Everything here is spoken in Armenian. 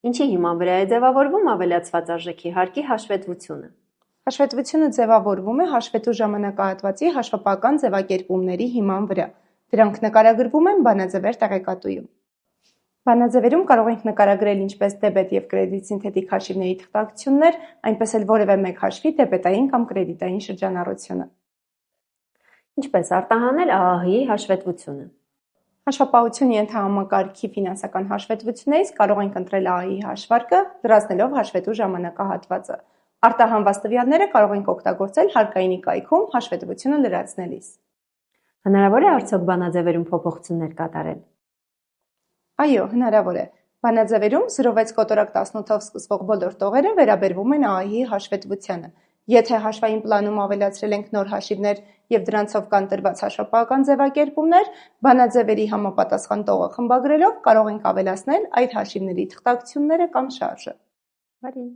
Ինչի հիման վրա է ձևավորվում ավելացված արժեքի հարկի հաշվետվությունը։ Հաշվետվությունը ձևավորվում է հաշվետու ժամանակահատվածի հաշվապահական ձևակերպումների հիման վրա։ Դրանք նկարագրվում են բանաձևեր տեղեկատուում։ Բանաձևերում կարող ենք նկարագրել ինչպես դեբետ և կրեդիտ սինթետիկ հաշիվների թղթակցություններ, այնպես էլ որևէ մեկ հաշվի դեբետային կամ կրեդիտային շրջանառությունը։ Ինչպես արտահանել ԱԱՀ-ի հաշվետվությունը։ Հաշվապահություն ենթահամակարգի ֆինանսական հաշվետվություններից կարող ենք ընտրել ԱԱՀ-ի հաշվարկը, լրացնելով հաշվետու ժամանակահատվածը։ Արտահանված տվյալները կարող ենք օգտագործել հարկայինի կայքում հաշվետվությունը լրացնելիս։ Հնարավոր է արդյոք բանաձևերում փոփոխություններ կատարել։ Այո, հնարավոր է։ Բանաձևերում 06 կոտորակ 18-ով սկսվող բոլոր տողերը վերաբերվում են ԱԱՀ-ի հաշվետվությանը։ Եթե հաշվային պլանում ավելացրել ենք նոր հաշիվներ և դրանցով կան տրված հաշվապահական ձևակերպումներ, բանաձևերի համապատասխան տողը խմբագրելով կարող ենք ավելացնել այդ հաշիվների թղթակցությունները կամ շարժը։ Բարի։